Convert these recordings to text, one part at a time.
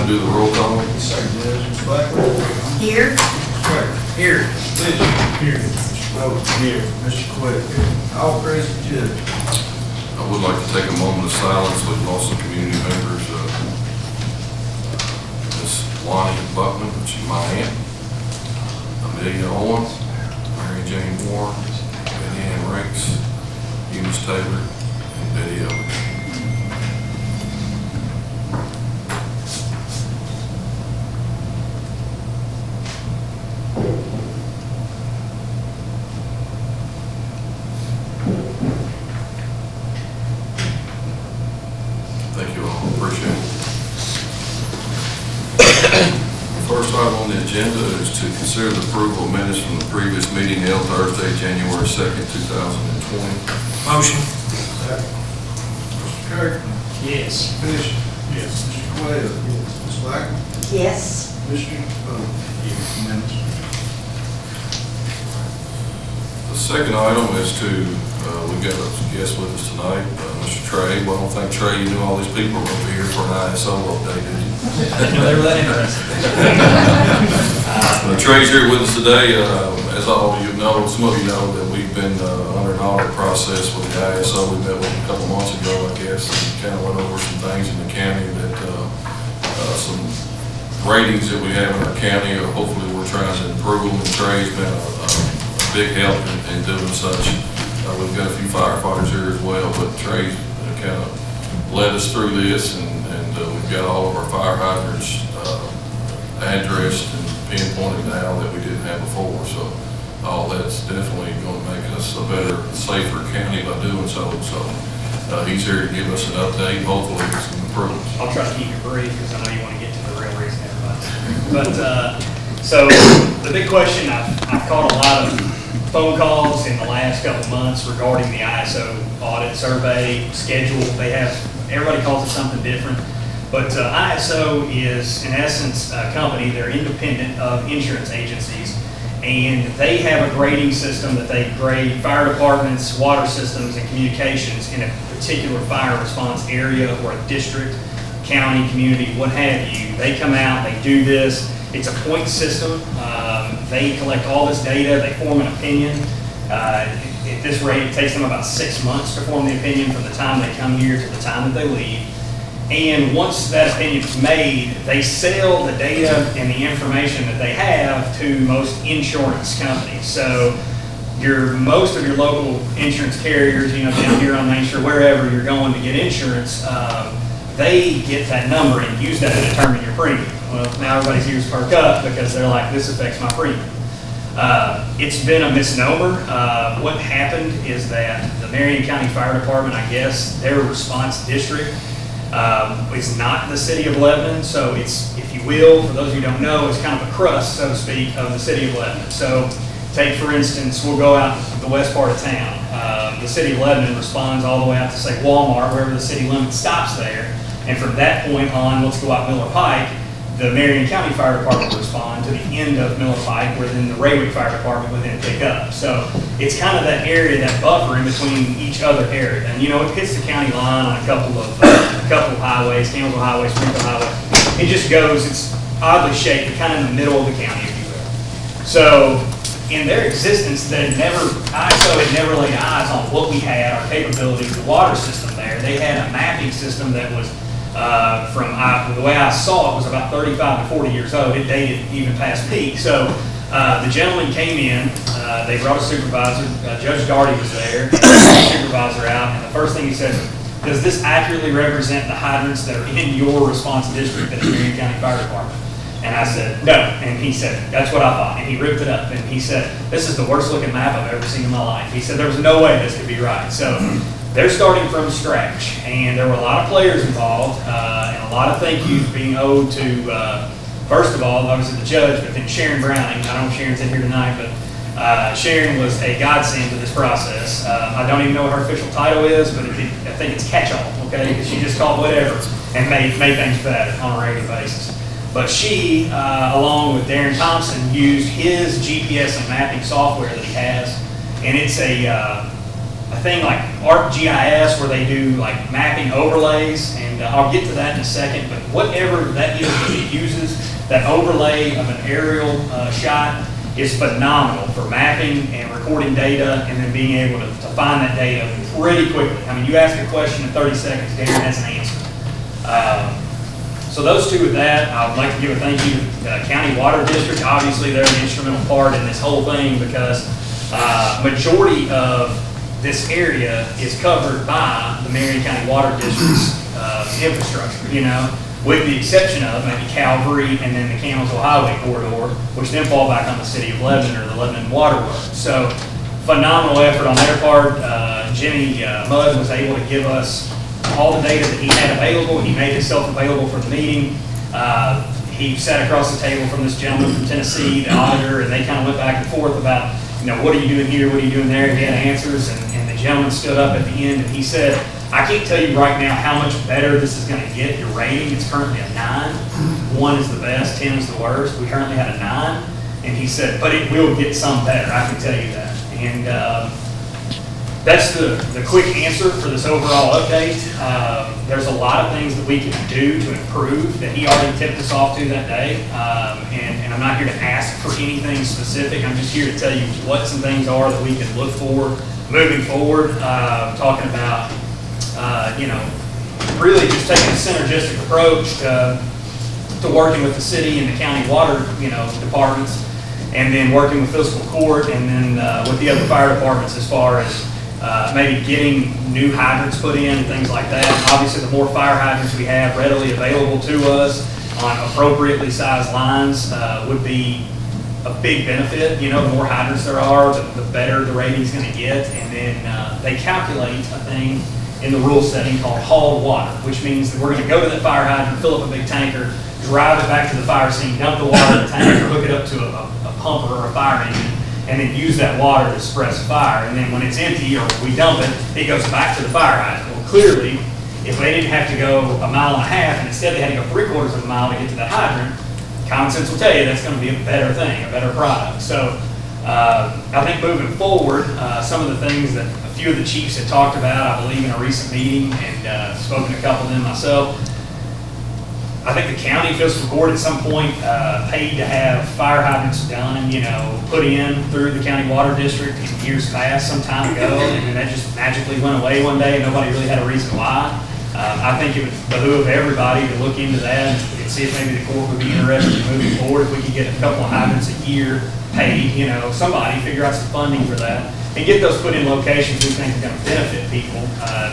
do the roll call? Yes, sir. Mr. Blackwood. Here. Mr. Craig. Here. Fiscal. Here. Mr. Bowles. Here. Mr. Quick. All present, Judge. I would like to take a moment of silence with lost some community members. Miss Lonnie Buckman, which is my aunt, Amelia Owens, Mary Jane Warren, Betty Ann Ranks, Eunice Taylor, and Betty Ellis. Thank you all. Appreciate it. The first item on the agenda is to consider the approval of minutes from the previous meeting held Thursday, January 2nd, 2020. Motion. Mr. Kirkland. Yes. Fiscal. Yes. Mr. Quayle. Yes. Ms. Blackwood. Yes. Mr. Bowles. Yes. Unanimous. The second item is to, we've got a guest with us tonight, Mr. Trey. Well, I don't think, Trey, you knew all these people were over here for an ISO update, did you? I didn't know they were that interested. Trey's here with us today. As all of you know, some of you know that we've been under an audit process with the ISO. We met with them a couple months ago, I guess, and kind of went over some things in the county that, some ratings that we have in our county, or hopefully we're trying to improve them. And Trey's been a big help in doing such. We've got a few firefighters here as well, but Trey kind of led us through this, and we've got all of our fire hydrants addressed and pinpointed now that we didn't have before. So all that's definitely going to make us a better, safer county by doing so. So he's here to give us an update, hopefully with some improvements. I'll try to keep it brief because I know you want to get to the real reason, everybody. But so the big question, I've caught a lot of phone calls in the last couple of months regarding the ISO audit survey schedule. They have, everybody calls it something different, but ISO is in essence a company. They're independent of insurance agencies, and they have a grading system that they grade fire departments, water systems, and communications in a particular fire response area or a district, county, community, what have you. They come out, they do this. It's a point system. They collect all this data, they form an opinion. At this rate, it takes them about 6 months to form the opinion from the time they come here to the time that they leave. And once that opinion is made, they sell the data and the information that they have to most insurance companies. So most of your local insurance carriers, you know, down here on Main Street, wherever you're going to get insurance, they get that number and use that to determine your premium. Well, now everybody's ears perk up because they're like, this affects my premium. It's been a misnomer. What happened is that the Marion County Fire Department, I guess, their response district is not the city of Lebanon. So it's, if you will, for those who don't know, it's kind of a crust, so to speak, of the city of Lebanon. So take, for instance, we'll go out to the west part of town. The city of Lebanon responds all the way out to, say, Walmart, wherever the city limit stops there. And from that point on, let's go out Miller Pike, the Marion County Fire Department will respond to the end of Miller Pike, where then the Raywick Fire Department will then pick up. So it's kind of that area, that buffer in between each other area. And you know, it hits the county line on a couple of highways, Campbell Highway, Springfield Highway. It just goes, it's oddly shaped, kind of in the middle of the county, if you will. So in their existence, ISO had never laid eyes on what we had, our capabilities, the water system there. They had a mapping system that was, the way I saw it, was about 35 to 40 years old. It dated even past peak. So the gentleman came in, they brought a supervisor, Judge Daugherty was there, the supervisor out, and the first thing he said was, does this accurately represent the hydrants that are in your response district at the Marion County Fire Department? And I said, no. And he said, that's what I thought. And he ripped it up. And he said, this is the worst looking map I've ever seen in my life. He said, there was no way this could be right. So they're starting from scratch. And there were a lot of players involved, and a lot of thank yous being owed to, first of all, obviously the judge, but then Sharon Browning. I don't know if Sharon's in here tonight, but Sharon was a godsend to this process. I don't even know what her official title is, but I think it's catch-all, okay? Because she just called whatever and made things better on a regular basis. But she, along with Darren Thompson, used his GPS and mapping software that he has, and it's a thing like ArcGIS where they do like mapping overlays, and I'll get to that in a second, but whatever that is that it uses, that overlay of an aerial shot is phenomenal for mapping and recording data and then being able to find that data pretty quickly. I mean, you ask a question in 30 seconds, Darren has an answer. So those two with that, I would like to give a thank you to the County Water District. Obviously, they're an instrumental part in this whole thing because majority of this area is covered by the Marion County Water District's infrastructure, you know, with the exception of maybe Calvary and then the Camelsville Highway corridor, which then fall back on the city of Lebanon or the Lebanon Water Works. So phenomenal effort on their part. Jimmy Mudd was able to give us all the data that he had available. He made himself available for the meeting. He sat across the table from this gentleman from Tennessee, the auditor, and they kind of went back and forth about, you know, what are you doing here, what are you doing there? He had answers, and the gentleman stood up at the end and he said, I can't tell you right now how much better this is going to get. Your rating, it's currently a 9. 1 is the best, 10 is the worst. We currently had a 9. And he said, but it will get some better, I can tell you that. And that's the quick answer for this overall update. There's a lot of things that we can do to improve that he already tipped us off to that day. And I'm not here to ask for anything specific. I'm just here to tell you what some things are that we can look for moving forward. Talking about, you know, really just taking a synergistic approach to working with the city and the county water, you know, departments, and then working with fiscal court, and then with the other fire departments as far as maybe getting new hydrants put in and things like that. Obviously, the more fire hydrants we have readily available to us on appropriately sized lines would be a big benefit. You know, the more hydrants there are, the better the rating's going to get. And then they calculate a thing in the rule setting called hauled water, which means that we're going to go to the fire hydrant, fill up a big tanker, drive it back to the fire scene, dump the water in the tank, or hook it up to a pumper or a fire engine, and then use that water to suppress a fire. And then when it's empty or we dump it, it goes back to the fire hydrant. Well, clearly, if they didn't have to go 1.5 miles and instead they had to go 3/4 of a mile to get to that hydrant, common sense will tell you that's going to be a better thing, a better product. So I think moving forward, some of the things that a few of the chiefs had talked about, I believe in a recent meeting, and spoken to a couple of them myself, I think the county fiscal court at some point paid to have fire hydrants done, you know, put in through the county water district in years past, some time ago, and then that just magically went away one day and nobody really had a reason why. I think it would behoove everybody to look into that and see if maybe the court would be interested in moving forward. If we could get a couple of hydrants a year paid, you know, somebody figure out some funding for that and get those put in locations we think are going to benefit people,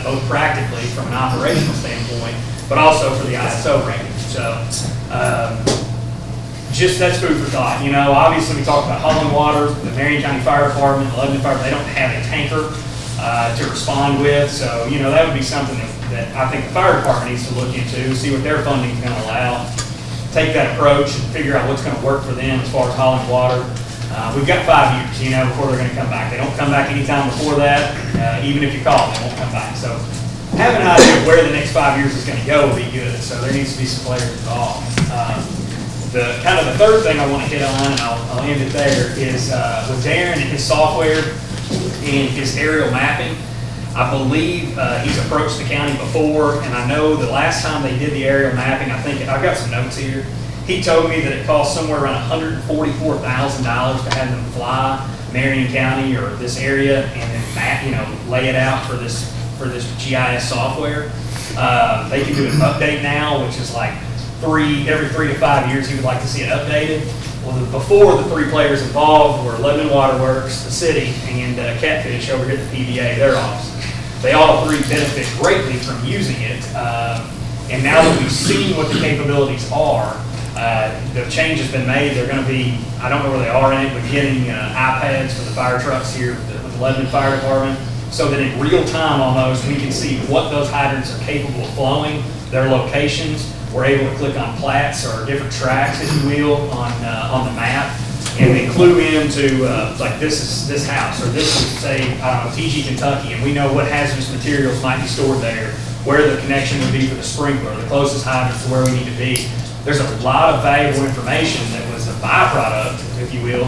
both practically from an operational standpoint, but also for the ISO rating. So just that's food for thought. You know, obviously we talked about hauling water. The Marion County Fire Department, the Lebanon Fire, they don't have a tanker to respond with. So, you know, that would be something that I think the fire department needs to look into, see what their funding is going to allow, take that approach and figure out what's going to work for them as far as hauling water. We've got 5 years, you know, before they're going to come back. They don't come back anytime before that. Even if you call them, they won't come back. So having an idea of where the next 5 years is going to go would be good. So there needs to be some players involved. The kind of the third thing I want to hit on, and I'll end it there, is with Darren and his software and his aerial mapping. I believe he's approached the county before, and I know the last time they did the aerial mapping, I think, I've got some notes here, he told me that it cost somewhere around $144,000 to have them fly Marion County or this area and then map, you know, lay it out for this GIS software. They can do an update now, which is like every 3 to 5 years he would like to see it updated. Well, before, the 3 players involved were Lebanon Water Works, the city, and Catfish over here at the PBA, their office. They all 3 benefit greatly from using it. And now that we've seen what the capabilities are, the change has been made. They're going to be, I don't know where they are in it, but getting iPads for the fire trucks here with the Lebanon Fire Department, so that in real time almost, we can see what those hydrants are capable of flowing, their locations. We're able to click on plats or different tracks, if you will, on the map, and then clue into like this is this house, or this is, say, TG, Kentucky, and we know what hazardous materials might be stored there, where the connection would be for the sprinkler, the closest hydrant to where we need to be. There's a lot of valuable information that was a byproduct, if you will,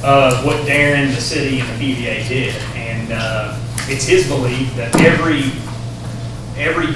of what Darren, the city, and the PVA did. And it's his belief that every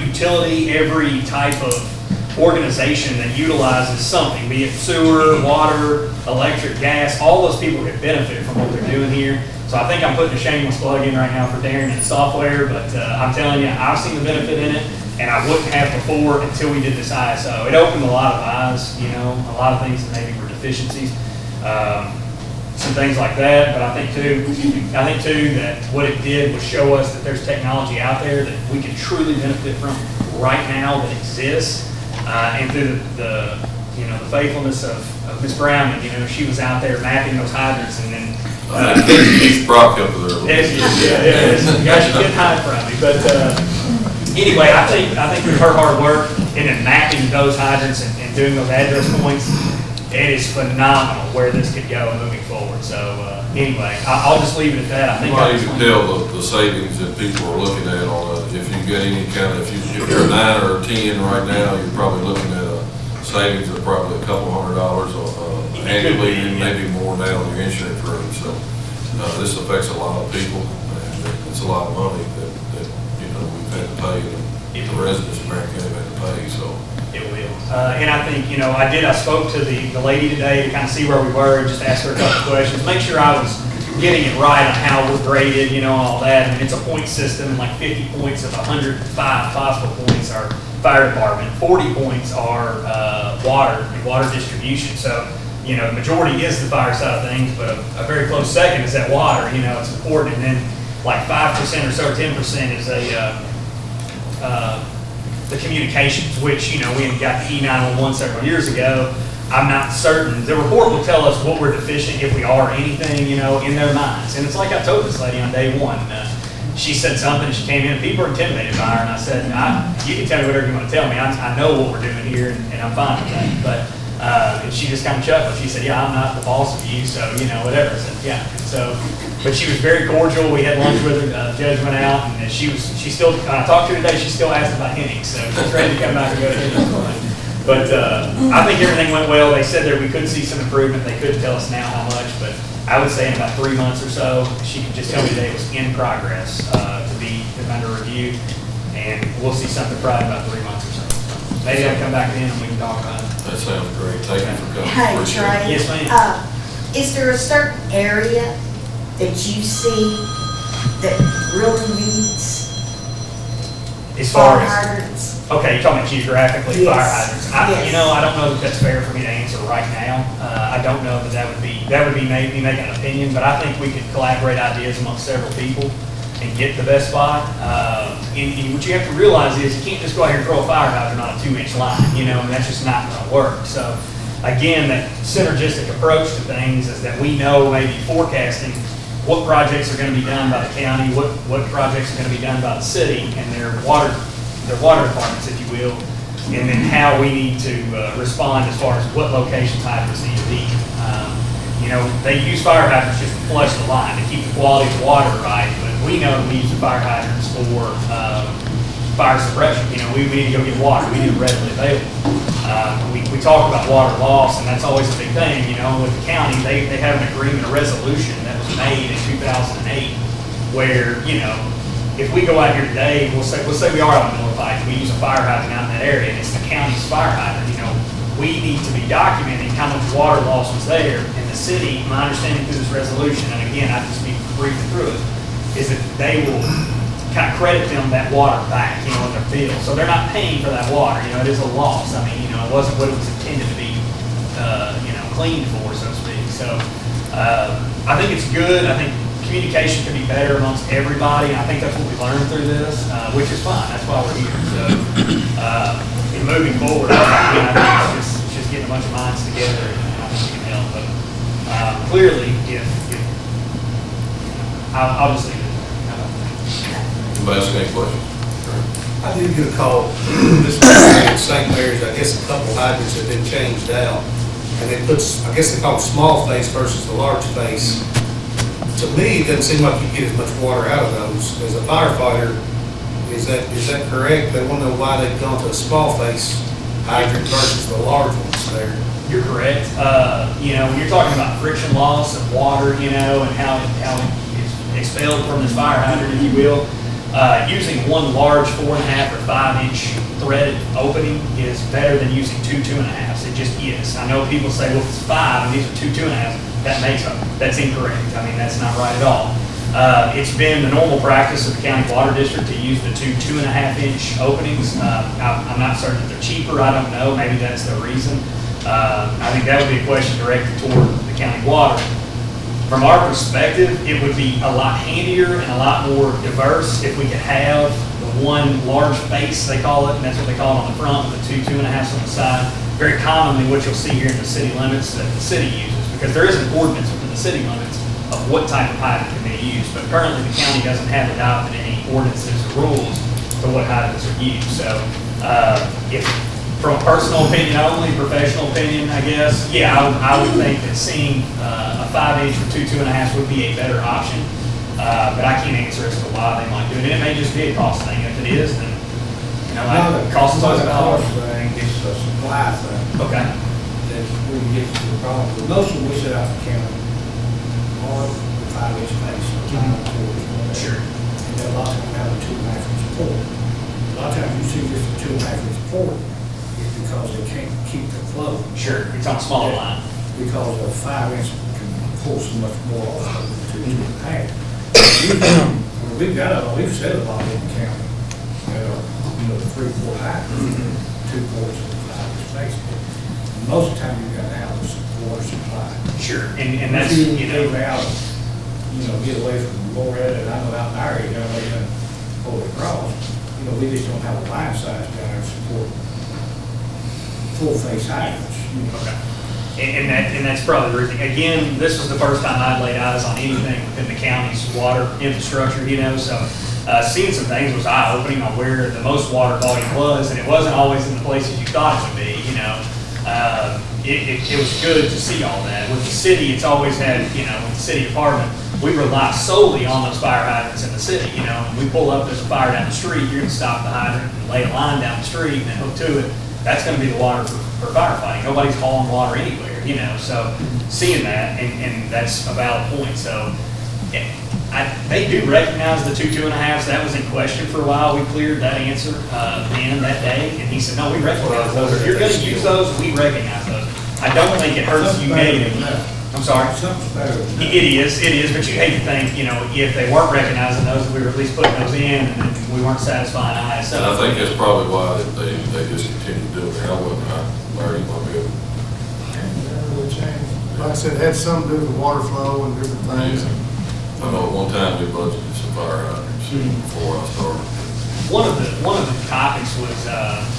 utility, every type of organization that utilizes something, be it sewer, water, electric, gas, all those people could benefit from what they're doing here. So I think I'm putting a shameless plug in right now for Darren and software, but I'm telling you, I've seen the benefit in it, and I wouldn't have before until we did this ISO. It opened a lot of eyes, you know, a lot of things that maybe were deficiencies, some things like that. But I think too that what it did was show us that there's technology out there that we can truly benefit from right now that exists. And through the faithfulness of Ms. Brown, and, you know, she was out there mapping those hydrants, and then Keith Brock up there. you guys should get high from me. But anyway, I think with her hard work and then mapping those hydrants and doing those address points, it is phenomenal where this could go moving forward. So anyway, I'll just leave it at that. I think Well, you can tell the savings that people are looking at on if you get any kind of, if you're a 9 or a 10 right now, you're probably looking at a savings of probably a couple $100 annually, and maybe more now on your insurance rate. So this affects a lot of people, and it's a lot of money that you know we've had to pay, and the residents of Marion County have had to pay. So it will. And I think, you know, I spoke to the lady today to kind of see where we were, and just ask her a couple questions, make sure I was getting it right on how we're graded, you know, all that. I mean, it's a point system, like 50 points of 105 possible points are fire department, 40 points are water and water distribution. So, you know, the majority is the fire side of things, but a very close second is that water, you know, it's important. And then like 5% or so, 10% is the communications, which, you know, we got the E911 several years ago. I'm not certain. The report will tell us what we're deficient, if we are anything, you know, in their minds. And it's like I told this lady on day one. She said something, she came in, and people are intimidated by her, and I said, you can tell me whatever you want to tell me. I know what we're doing here, and I'm fine with that. But and she just kind of chuckled. She said, yeah, I'm not the boss of you, so, you know, whatever. I said, yeah. So, but she was very cordial. We had lunch with her. Judge went out, and she still, when I talked to her today, she still asked about Henning, so she's ready to come back and go to Henning. But I think everything went well. They said that we could see some improvement. They couldn't tell us now how much, but I would say in about 3 months or so, she could just tell me today it was in progress to be under review, and we'll see something probably in about 3 months or so. Maybe I'll come back in and we can talk about it. that sounds great. Thank you for coming. Hey, Appreciate it. Trey. Yes, ma'am. Is there a certain area that you see that really needs As far fire as, hydrants? okay, you're talking geographically, Yes. fire hydrants. Yes. You know, I don't know that that's fair for me to answer right now. I don't know that that would be me making an opinion, but I think we could collaborate ideas amongst several people and get the best spot. And what you have to realize is you can't just go out here and throw a fire hydrant on a 2-inch line, you know, and that's just not going to work. So again, that synergistic approach to things is that we know maybe forecasting what projects are going to be done by the county, what projects are going to be done by the city and their water departments, if you will, and then how we need to respond as far as what locations hydrants need to be. You know, they use fire hydrants just to flush the line, to keep the quality of the water right, but we know we use the fire hydrants for fire suppression. You know, we need to go get water. We need it readily available. We talk about water loss, and that's always a big thing. You know, with the county, they have an agreement, a resolution that was made in 2008, where, you know, if we go out here today, we'll say we are out in the middle of a fight, we use a fire hydrant out in that area, and it's the county's fire hydrant. You know, we need to be documenting how much water loss was there. And the city, my understanding through this resolution, and again, I just be briefly through it, is that they will kind of credit them that water back, you know, in their field. So they're not paying for that water. You know, it is a loss. I mean, you know, it wasn't what it was intended to be, you know, cleaned for, so to speak. So I think it's good. I think communication can be better amongst everybody. And I think that's what we learned through this, which is fine. That's why we're here. So in moving forward, I think it's just getting a bunch of minds together, and I think we can help. But clearly, if I'll just leave it. Anybody else got any questions? I did get a call this morning in St. Mary's. I guess a couple hydrants have been changed out. And they put, I guess they call it small face versus the large face. To me, it doesn't seem like you get as much water out of those. As a firefighter, is that correct? They want to know why they've gone to a small face hydrant versus the large ones there. You're correct. You know, when you're talking about friction loss of water, you know, and how it is expelled from this fire hydrant, if you will. Using one large 4.5 or 5 inch threaded opening is better than using two 2.5s. It just is. I know people say, well, if it's 5 and these are two 2.5s, that's incorrect. I mean, that's not right at all. It's been the normal practice of the county water district to use the two 2.5 inch openings. I'm not certain if they're cheaper. I don't know. Maybe that's the reason. I think that would be a question directed toward the county water. From our perspective, it would be a lot handier and a lot more diverse if we could have the one large face, they call it, and that's what they call it on the front, with the two 2.5s on the side. Very commonly what you'll see here in the city limits that the city uses, because there is an ordinance within the city limits of what type of hydrant can be used, but currently the county doesn't have adopted any ordinances or rules to what hydrants are used. So if from a personal opinion only, professional opinion, I guess, yeah, I would think that seeing a 5 inch or two 2.5s would be a better option. But I can't answer as to why they might do it. And it may just be a cost thing. If it is, then, you know, like, cost is always about. Thing, it's a supply thing. Okay. That we can get to the problem. But most of them we set out the county on the 5 inch face, sometimes 4 inch. Sure. And then a lot of them have a 2.5 inch port. A lot of times you see just a 2.5 inch port is because they can't keep the flow. Sure. It's on a smaller line. Because a 5 inch can pull so much more off than 2.5. We've said a lot in the county, you know, the 3-4 hydrants, 2 ports and 5 inch space. But most of the time you've got to have the water supply. Sure. And that's, If you know, out, you know, get away from Morehead, and I know out in our area, down there, pull it across, you know, we just don't have a line size down there to support full face hydrants. You know. okay. And that's probably the reason. Again, this was the first time I'd laid eyes on anything within the county's water infrastructure, you know, so seeing some things was eye-opening on where the most water volume was, and it wasn't always in the places you thought it would be, you know. It was good to see all that. With the city, it's always had, you know, with the city department, we rely solely on those fire hydrants in the city, you know. When we pull up, there's a fire down the street, you're gonna stop the hydrant and lay a line down the street and then hook to it. That's gonna be the water for firefighting. Nobody's hauling water anywhere, you know, so seeing that, and that's a valid point. So they do recognize the two 2.5s. That was in question for a while. We cleared that answer then that day, and he said, no, we recognize those. If you're gonna use those, we recognize those. I don't think it hurts you negatively. I'm sorry? Something's better than that. It is, but you hate to think, you know, if they weren't recognizing those, we were at least putting those in, and we weren't satisfying ISO. And I think that's probably why they just continue to do it. I wouldn't, Larry, might be able. Like I said, it had something to do with water flow and different things. I know at one time we budgeted some fire hydrants before I started. One of the topics was,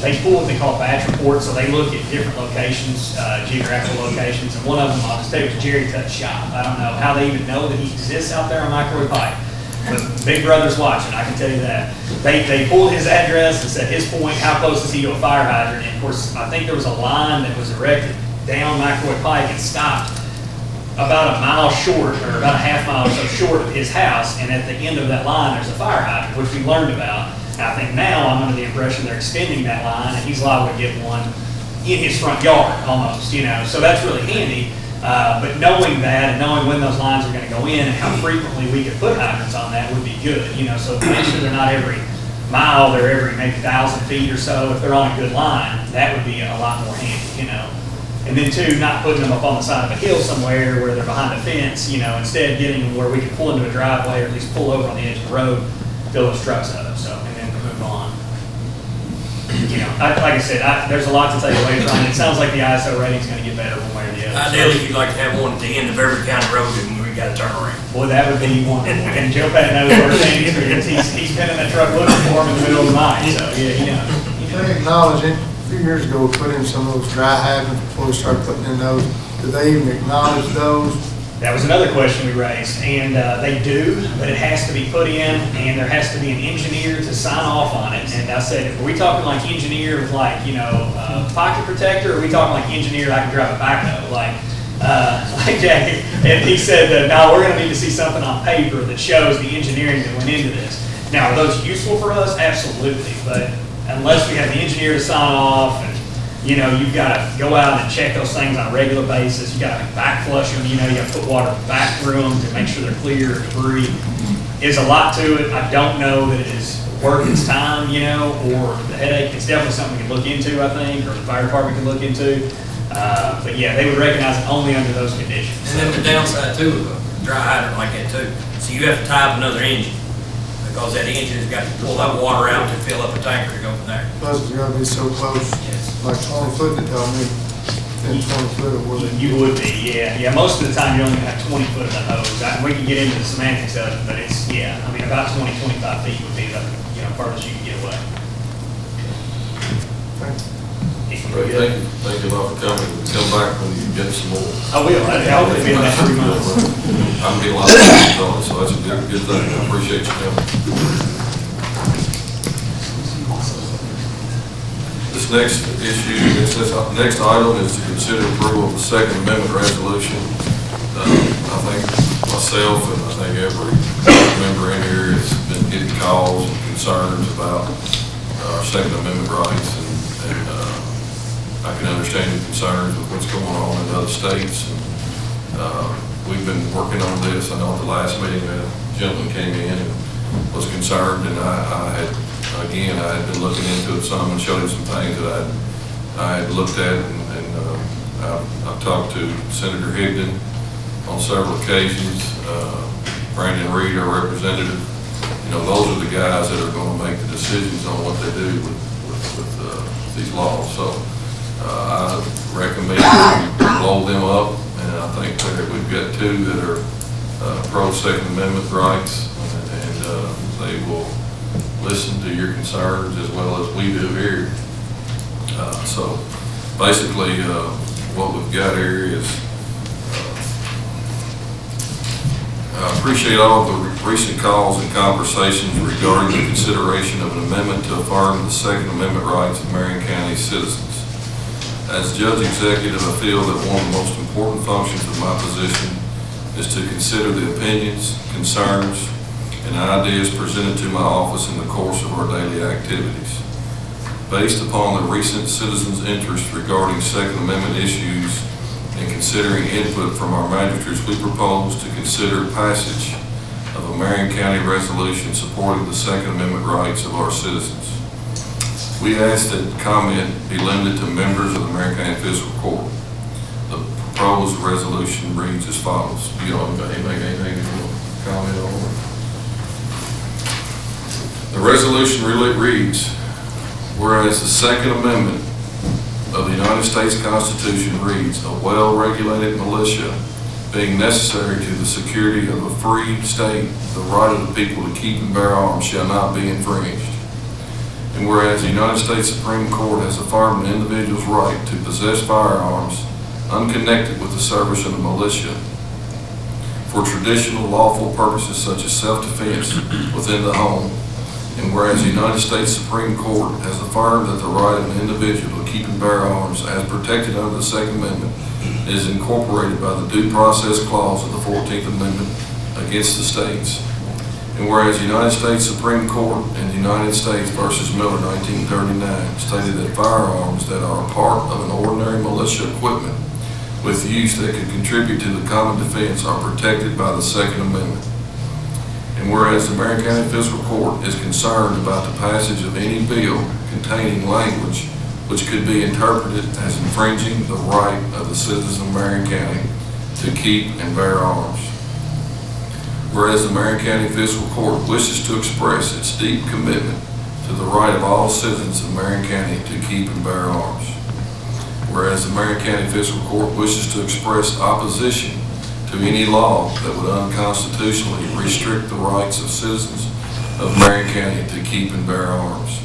they pull what they call batch reports, so they look at different locations, geographical locations, and one of them, I'll just tell you, was Jerry Tut's shop. I don't know how they even know that he exists out there on Microwave Pike, but Big Brother's watching, I can tell you that. They pulled his address and said his point, how close is he to a fire hydrant, and of course, I think there was a line that was erected down Microwave Pike and stopped about a mile short, or about a half mile or so short of his house, and at the end of that line, there's a fire hydrant, which we learned about. And I think now I'm under the impression they're extending that line, and he's liable to get one in his front yard, almost, you know, so that's really handy. But knowing that, and knowing when those lines are gonna go in, and how frequently we could put hydrants on that would be good, you know, so make sure they're not every mile, they're every maybe 1,000 feet or so. If they're on a good line, that would be a lot more handy, you know. And then two, not putting them up on the side of a hill somewhere where they're behind a fence, you know, instead getting them where we can pull into a driveway or at least pull over on the edge of the road, fill those trucks up, so, and then move on. You know, like I said, there's a lot to take away from it. It sounds like the ISO rating's gonna get better one way or the other. Ideally, you'd like to have one at the end of every county road and we got to turn around. Boy, that would be wonderful. And Joe Pat knows where Sandy's is. He's been in that truck looking for him in the middle of the night, so, yeah, you know. They acknowledge it. A few years ago, we put in some of those dry hydrants before we started putting in those. Do they even acknowledge those? That was another question we raised, and they do, but it has to be put in, and there has to be an engineer to sign off on it. And I said, are we talking like engineer with like, you know, pocket protector, or are we talking like engineer I can drive a backhoe, like Jackie? And he said, no, we're gonna need to see something on paper that shows the engineering that went into this. Now, are those useful for us? Absolutely, but unless we have the engineer to sign off, and you know, you've got to go out and check those things on a regular basis. You got to back flush them. You know, you got to put water back through them to make sure they're clear of debris. It's a lot to it. I don't know that it is worth its time, you know, or the headache. It's definitely something we can look into, I think, or the fire department can look into. But yeah, they would recognize it only under those conditions. And then the downside too of a dry hydrant like that too. So you have to tie up another engine because that engine has got to pull that water out to fill up a tanker to go from there. Plus, it's gotta be so close, Yes. like 20 foot, they tell me, 10, 20 foot or whatever. You would be, yeah. Yeah, most of the time you only have 20 foot of the hose. We can get into the semantics of it, but it's, yeah, I mean, about 20, 25 feet would be the, you know, furthest you can get away. Great, thank you a lot for coming. Come back when you get some more. I will. I'll be in that 3 months. I'm getting a lot of questions on it, so that's a good thing. I appreciate you coming. This next issue, this next item is to consider approval of the Second Amendment resolution. I think myself and I think every member in here has been getting calls and concerns about our Second Amendment rights, and I can understand the concerns with what's going on in other states. And we've been working on this. I know at the last meeting, a gentleman came in and was concerned, and I had been looking into it some and showed him some things that I had looked at, and I've talked to Senator Higdon on several occasions, Brandon Reed, our representative. You know, those are the guys that are going to make the decisions on what they do with these laws. So I recommend we blow them up, and I think that we've got two that are pro Second Amendment rights, and they will listen to your concerns as well as we do here. So basically, what we've got here is, I appreciate all the recent calls and conversations regarding the consideration of an amendment to affirm the Second Amendment rights of Marion County citizens. As Judge Executive, I feel that one of the most important functions of my position is to consider the opinions, concerns, and ideas presented to my office in the course of our daily activities. Based upon the recent citizens' interest regarding Second Amendment issues and considering input from our magistrates, we propose to consider passage of a Marion County resolution supporting the Second Amendment rights of our citizens. We ask that comment be limited to members of the Marion County Fiscal Court. The proposed resolution reads as follows. You know, anybody anything you want to comment on? The resolution really reads, whereas the Second Amendment of the United States Constitution reads, a well-regulated militia being necessary to the security of a free state, the right of the people to keep and bear arms shall not be infringed. And whereas the United States Supreme Court has affirmed an individual's right to possess firearms unconnected with the service of the militia for traditional lawful purposes such as self-defense within the home, and whereas the United States Supreme Court has affirmed that the right of an individual to keep and bear arms as protected under the Second Amendment is incorporated by the Due Process Clause of the 14th Amendment against the states. And whereas the United States Supreme Court in the United States versus Miller 1939 stated that firearms that are a part of an ordinary militia equipment with use that could contribute to the common defense are protected by the Second Amendment. And whereas the Marion County Fiscal Court is concerned about the passage of any bill containing language which could be interpreted as infringing the right of the citizens of Marion County to keep and bear arms. Whereas the Marion County Fiscal Court wishes to express its deep commitment to the right of all citizens of Marion County to keep and bear arms. Whereas the Marion County Fiscal Court wishes to express opposition to any law that would unconstitutionally restrict the rights of citizens of Marion County to keep and bear arms.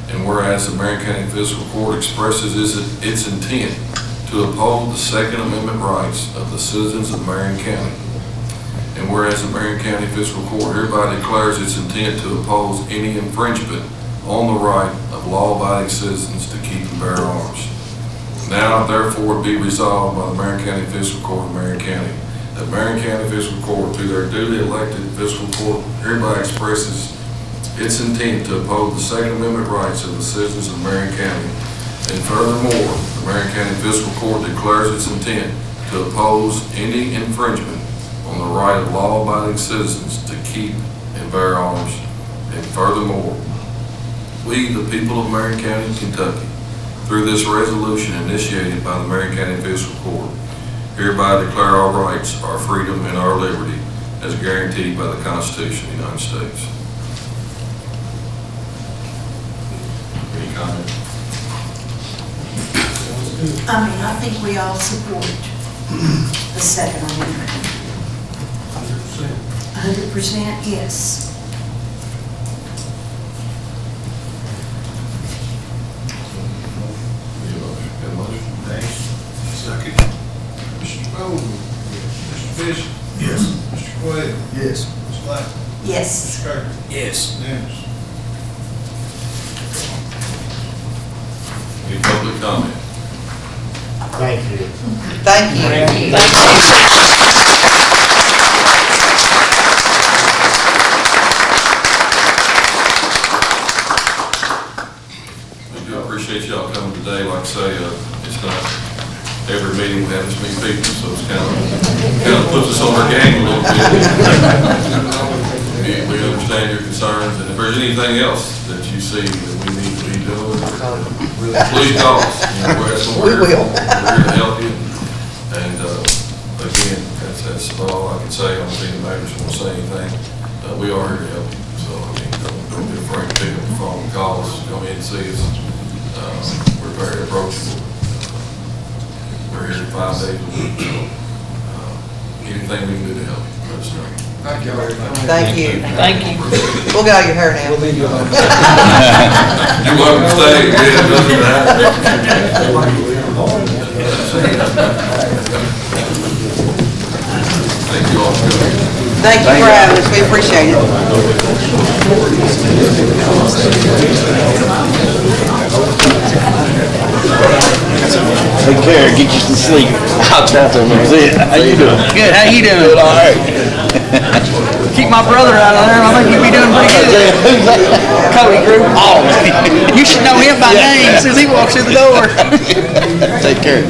And whereas the Marion County Fiscal Court expresses its intent to uphold the Second Amendment rights of the citizens of Marion County. And whereas the Marion County Fiscal Court hereby declares its intent to oppose any infringement on the right of law-abiding citizens to keep and bear arms. Now, therefore, be resolved by the Marion County Fiscal Court of Marion County that Marion County Fiscal Court, through their duly elected fiscal court, hereby expresses its intent to uphold the Second Amendment rights of the citizens of Marion County. And furthermore, the Marion County Fiscal Court declares its intent to oppose any infringement on the right of law-abiding citizens to keep to bear arms. And furthermore, we, the people of Marion County, Kentucky, through this resolution initiated by the Marion County Fiscal Court, hereby declare our rights, our freedom, and our liberty as guaranteed by the Constitution of the United States. Any comment? I think we all support the Second Amendment. 100%, yes. Got a motion? Second. Mr. Bowman? Mr. Fisher? Yes. Mr. Quayle? Yes. Ms. Black? Yes. Mr. Kirby? Yes. Unanimous. Any public comment? Thank you. Thank you. We do appreciate y'all coming today. Like I say, it's not every meeting we have this many people, so it's kind of puts us on our game a little bit. We understand your concerns, and if there's anything else that you see that we need to be doing, please call us. You know, We will. We're here to help you. And again, that's all I can say. I don't think the mayor's want to say anything. We are here to help you. So, I mean, don't be afraid to pick up the phone and call us, come in and see us. We're very approachable. We're here 5 days a week, so anything we can do to help you, let us know. Thank you. Thank you. Thank you. We'll get all your hair now. You're welcome to stay, yeah, it doesn't matter. Thank you all for coming. Thank you for having us. We appreciate it. Take care, get you some sleep. I'll try to see it. How you doing? Good, how you doing? Good, all right. Keep my brother out of there, I think he'd be doing pretty good. Who's that? Cody Group. Oh, You should know him by name as soon as he walks through the door. take care.